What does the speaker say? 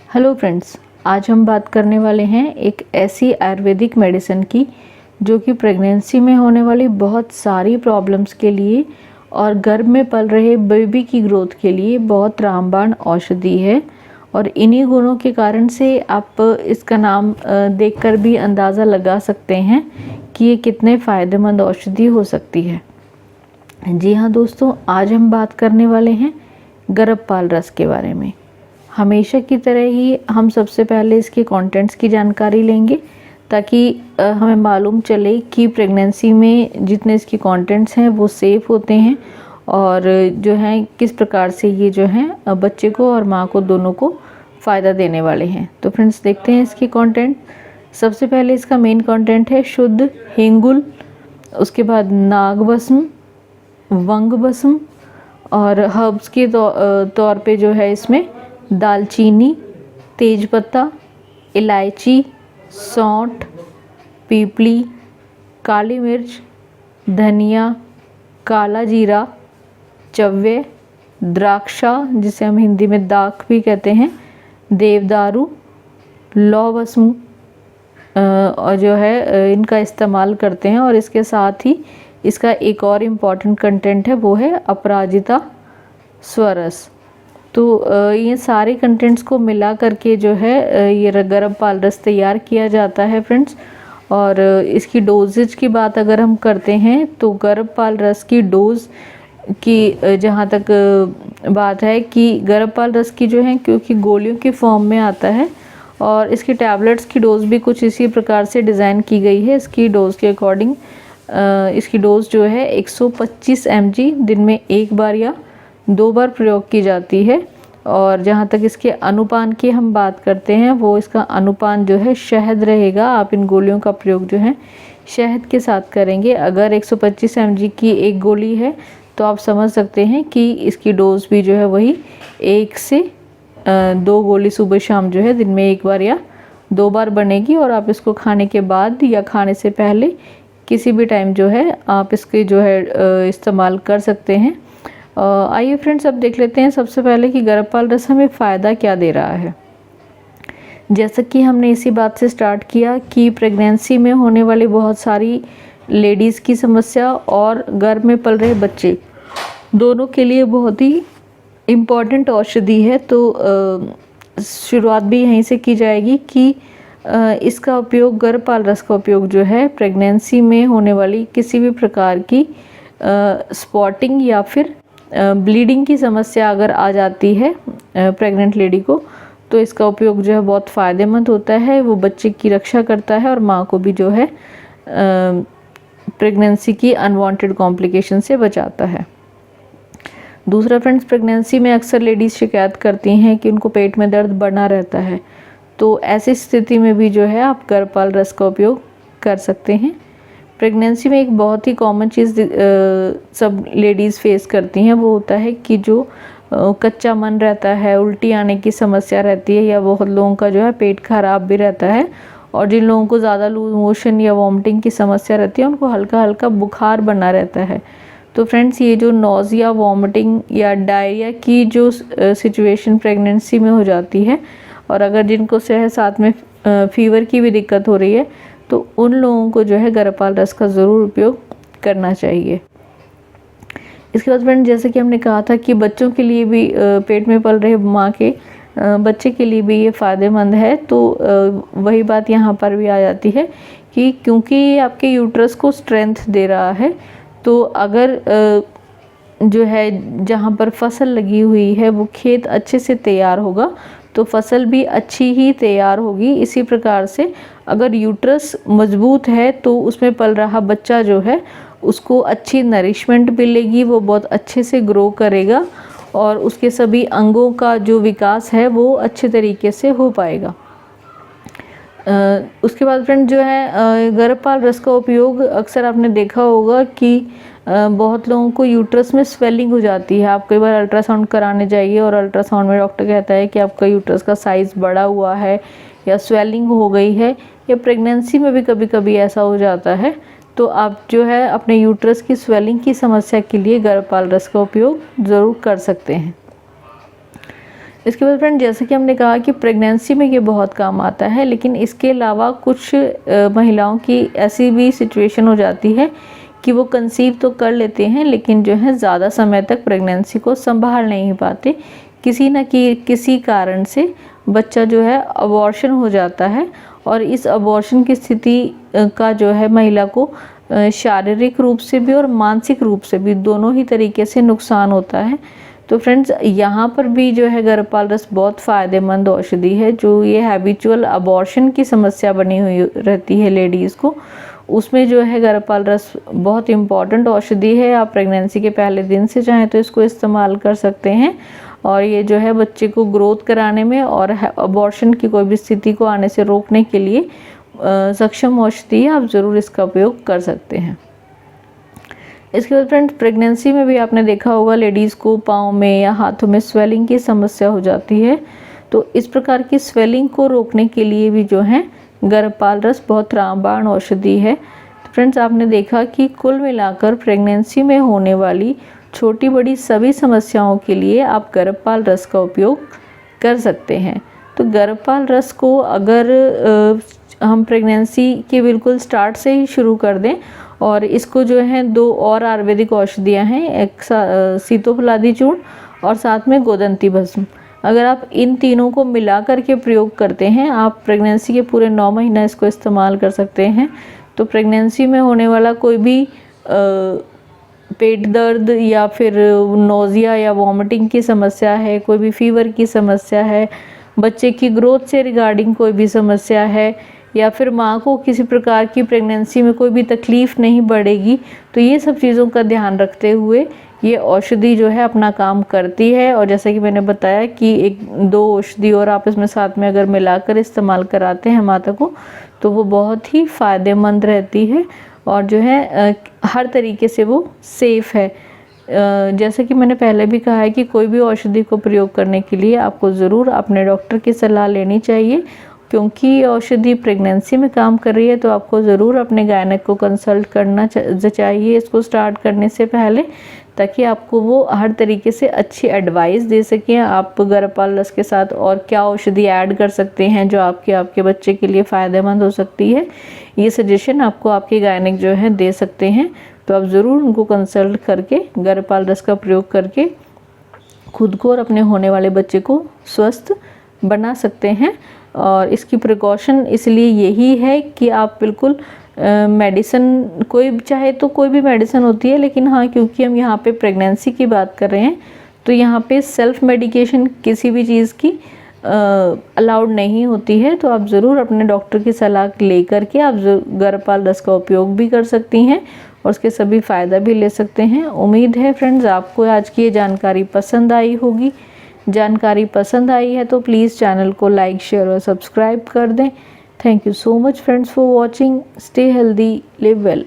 Hello friends, आज हम बात करने वाले हैं एक ऐसी आयुर्वेदिक मेडिसिन की जो कि प्रेगनेंसी में होने वाली बहुत सारी प्रॉब्लम्स के लिए और गर्भ में पल रहे बेबी की ग्रोथ के लिए बहुत रामबाण औषधि है। और इन्हीं गुणों के कारण से आप इसका नाम देखकर भी अंदाज़ा लगा सकते हैं कि ये कितने फ़ायदेमंद औषधि हो सकती है। जी हाँ दोस्तों, आज हम बात करने वाले हैं गर्भपाल रस के बारे में। हमेशा की तरह ही हम सबसे पहले इसके कंटेंट्स की जानकारी लेंगे ताकि हमें मालूम चले कि प्रेगनेंसी में जितने इसके कंटेंट्स हैं वो सेफ़ होते हैं और जो हैं किस प्रकार से ये जो हैं बच्चे को और माँ को दोनों को फ़ायदा देने वाले हैं। तो फ्रेंड्स देखते हैं इसके कंटेंट। सबसे पहले इसका मेन कंटेंट है शुद्ध हिंगुल, उसके बाद नागभस्म, वंगभस्म और हर्ब्स के तौर पे जो है इसमें दालचीनी, तेजपत्ता, इलायची, सौंठ, पीपली, काली मिर्च, धनिया, काला जीरा, चव्वे, द्राक्षा जिसे हम हिंदी में दाख भी कहते हैं, देवदारू, लौह और जो है इनका इस्तेमाल करते हैं। और इसके साथ ही इसका एक और इम्पॉर्टेंट कंटेंट है वो है अपराजिता स्वरस। तो ये सारे कंटेंट्स को मिला करके जो है ये गर्भपाल रस तैयार किया जाता है फ्रेंड्स। और इसकी डोजेज की बात अगर हम करते हैं तो गर्भपाल रस की डोज़ की जहाँ तक बात है कि गर्भपाल रस की जो है क्योंकि गोलियों की फॉर्म में आता है और इसकी टैबलेट्स की डोज़ भी कुछ इसी प्रकार से डिज़ाइन की गई है। इसकी डोज़ के अकॉर्डिंग इसकी डोज़ जो है 125 mg दिन में एक बार या 2 बार प्रयोग की जाती है। और जहाँ तक इसके अनुपान की हम बात करते हैं वो इसका अनुपान जो है शहद रहेगा। आप इन गोलियों का प्रयोग जो है शहद के साथ करेंगे। अगर 125 mg की एक गोली है तो आप समझ सकते हैं कि इसकी डोज भी जो है वही 1 से 2 गोली सुबह शाम जो है दिन में एक बार या 2 बार बनेगी। और आप इसको खाने के बाद या खाने से पहले किसी भी टाइम जो है आप इसके जो है इस्तेमाल कर सकते हैं। आइए फ्रेंड्स, अब देख लेते हैं सबसे पहले कि गर्भपाल रस हमें फ़ायदा क्या दे रहा है। जैसा कि हमने इसी बात से स्टार्ट किया कि प्रेगनेंसी में होने वाली बहुत सारी लेडीज़ की समस्या और गर्भ में पल रहे बच्चे दोनों के लिए बहुत ही इम्पॉर्टेंट औषधि है। तो शुरुआत भी यहीं से की जाएगी कि इसका उपयोग गर्भपाल रस का उपयोग जो है प्रेगनेंसी में होने वाली किसी भी प्रकार की स्पॉटिंग या फिर ब्लीडिंग की समस्या अगर आ जाती है प्रेग्नेंट लेडी को तो इसका उपयोग जो है बहुत फ़ायदेमंद होता है। वो बच्चे की रक्षा करता है और माँ को भी जो है प्रेगनेंसी की अनवांटेड कॉम्प्लिकेशन से बचाता है। दूसरा फ्रेंड्स, प्रेगनेंसी में अक्सर लेडीज़ शिकायत करती हैं कि उनको पेट में दर्द बना रहता है। तो ऐसी स्थिति में भी जो है आप गर्भपाल रस का उपयोग कर सकते हैं। प्रेगनेंसी में एक बहुत ही कॉमन चीज़ सब लेडीज़ फेस करती हैं वो होता है कि जो कच्चा मन रहता है, उल्टी आने की समस्या रहती है या बहुत लोगों का जो है पेट खराब भी रहता है। और जिन लोगों को ज़्यादा लूज मोशन या वॉमिटिंग की समस्या रहती है उनको हल्का हल्का बुखार बना रहता है। तो फ्रेंड्स, ये जो नोज़िया, वॉमिटिंग या डायरिया की जो सिचुएशन प्रेगनेंसी में हो जाती है और अगर जिनको साथ में फीवर की भी दिक्कत हो रही है तो उन लोगों को जो है गर्भपाल रस का ज़रूर उपयोग करना चाहिए। इसके बाद फ्रेंड, जैसे कि हमने कहा था कि बच्चों के लिए भी पेट में पल रहे माँ के बच्चे के लिए भी ये फ़ायदेमंद है। तो वही बात यहाँ पर भी आ जाती है कि क्योंकि ये आपके यूट्रस को स्ट्रेंथ दे रहा है तो अगर जो है जहाँ पर फसल लगी हुई है वो खेत अच्छे से तैयार होगा तो फसल भी अच्छी ही तैयार होगी। इसी प्रकार से अगर यूट्रस मजबूत है तो उसमें पल रहा बच्चा जो है उसको अच्छी नरिशमेंट मिलेगी, वो बहुत अच्छे से ग्रो करेगा और उसके सभी अंगों का जो विकास है वो अच्छे तरीके से हो पाएगा। उसके बाद फ्रेंड जो है गर्भपाल रस का उपयोग अक्सर आपने देखा होगा कि बहुत लोगों को यूट्रस में स्वेलिंग हो जाती है। आप कई बार अल्ट्रासाउंड कराने जाइए और अल्ट्रासाउंड में डॉक्टर कहता है कि आपका यूट्रस का साइज़ बड़ा हुआ है या स्वेलिंग हो गई है, या प्रेगनेंसी में भी कभी कभी ऐसा हो जाता है। तो आप जो है अपने यूट्रस की स्वेलिंग की समस्या के लिए गर्भपाल रस का उपयोग ज़रूर कर सकते हैं। इसके बाद फ्रेंड जैसे कि हमने कहा कि प्रेगनेंसी में ये बहुत काम आता है, लेकिन इसके अलावा कुछ महिलाओं की ऐसी भी सिचुएशन हो जाती है कि वो कंसीव तो कर लेते हैं लेकिन जो है ज़्यादा समय तक प्रेगनेंसी को संभाल नहीं पाते, किसी कारण से बच्चा जो है अबॉर्शन हो जाता है। और इस अबॉर्शन की स्थिति का जो है महिला को शारीरिक रूप से भी और मानसिक रूप से भी दोनों ही तरीके से नुकसान होता है। तो फ्रेंड्स यहाँ पर भी जो है गर्भपाल रस बहुत फ़ायदेमंद औषधि है। जो ये हैबिचुअल अबॉर्शन की समस्या बनी हुई रहती है लेडीज़ को, उसमें जो है गर्भपाल रस बहुत इम्पॉर्टेंट औषधि है। आप प्रेगनेंसी के पहले दिन से चाहें तो इसको इस्तेमाल कर सकते हैं और ये जो है बच्चे को ग्रोथ कराने में और अबॉर्शन की कोई भी स्थिति को आने से रोकने के लिए सक्षम औषधि है। आप ज़रूर इसका उपयोग कर सकते हैं। इसके बाद फ्रेंड्स प्रेगनेंसी में भी आपने देखा होगा लेडीज़ को पाँव में या हाथों में स्वेलिंग की समस्या हो जाती है। तो इस प्रकार की स्वेलिंग को रोकने के लिए भी जो है गर्भपाल रस बहुत रामबाण औषधि है। तो फ्रेंड्स आपने देखा कि कुल मिलाकर प्रेगनेंसी में होने वाली छोटी बड़ी सभी समस्याओं के लिए आप गर्भपाल रस का उपयोग कर सकते हैं। तो गर्भपाल रस को अगर हम प्रेगनेंसी के बिल्कुल स्टार्ट से ही शुरू कर दें, और इसको जो है 2 और आयुर्वेदिक औषधियाँ हैं, एक सीतोफलादी चूर्ण और साथ में गोदंती भस्म। अगर आप इन तीनों को मिला करके प्रयोग करते हैं, आप प्रेगनेंसी के पूरे 9 महीना इसको इस्तेमाल कर सकते हैं। तो प्रेगनेंसी में होने वाला कोई भी पेट दर्द या फिर नोज़िया या वॉमिटिंग की समस्या है, कोई भी फीवर की समस्या है, बच्चे की ग्रोथ से रिगार्डिंग कोई भी समस्या है, या फिर माँ को किसी प्रकार की प्रेगनेंसी में कोई भी तकलीफ़ नहीं बढ़ेगी, तो ये सब चीज़ों का ध्यान रखते हुए ये औषधि जो है अपना काम करती है। और जैसा कि मैंने बताया कि 1-2 औषधि और आप इसमें साथ में अगर मिलाकर इस्तेमाल कराते हैं माता को, तो वो बहुत ही फ़ायदेमंद रहती है और जो है हर तरीके से वो सेफ़ है। जैसे कि मैंने पहले भी कहा है कि कोई भी औषधि को प्रयोग करने के लिए आपको ज़रूर अपने डॉक्टर की सलाह लेनी चाहिए, क्योंकि ये औषधि प्रेगनेंसी में काम कर रही है। तो आपको ज़रूर अपने गायनेक को कंसल्ट करना चाहिए इसको स्टार्ट करने से पहले, ताकि आपको वो हर तरीके से अच्छी एडवाइस दे सकें। आप गर्भपाल रस के साथ और क्या औषधि ऐड कर सकते हैं जो आपके बच्चे के लिए फ़ायदेमंद हो सकती है, ये सजेशन आपको आपके गायनेक जो है दे सकते हैं। तो आप ज़रूर उनको कंसल्ट करके गर्भपाल रस का प्रयोग करके खुद को और अपने होने वाले बच्चे को स्वस्थ बना सकते हैं। और इसकी प्रिकॉशन इसलिए यही है कि आप बिल्कुल मेडिसिन कोई चाहे तो कोई भी मेडिसिन होती है, लेकिन हाँ क्योंकि हम यहाँ पे प्रेगनेंसी की बात कर रहे हैं तो यहाँ पे सेल्फ मेडिकेशन किसी भी चीज़ की अलाउड नहीं होती है। तो आप ज़रूर अपने डॉक्टर की सलाह ले करके आप गर्भपाल रस का उपयोग भी कर सकती हैं और उसके सभी फ़ायदा भी ले सकते हैं। उम्मीद है फ्रेंड्स आपको आज की ये जानकारी पसंद आई होगी। जानकारी पसंद आई है तो प्लीज़ चैनल को लाइक, शेयर और सब्सक्राइब कर दें। Thank you so much friends for watching. Stay healthy, live well.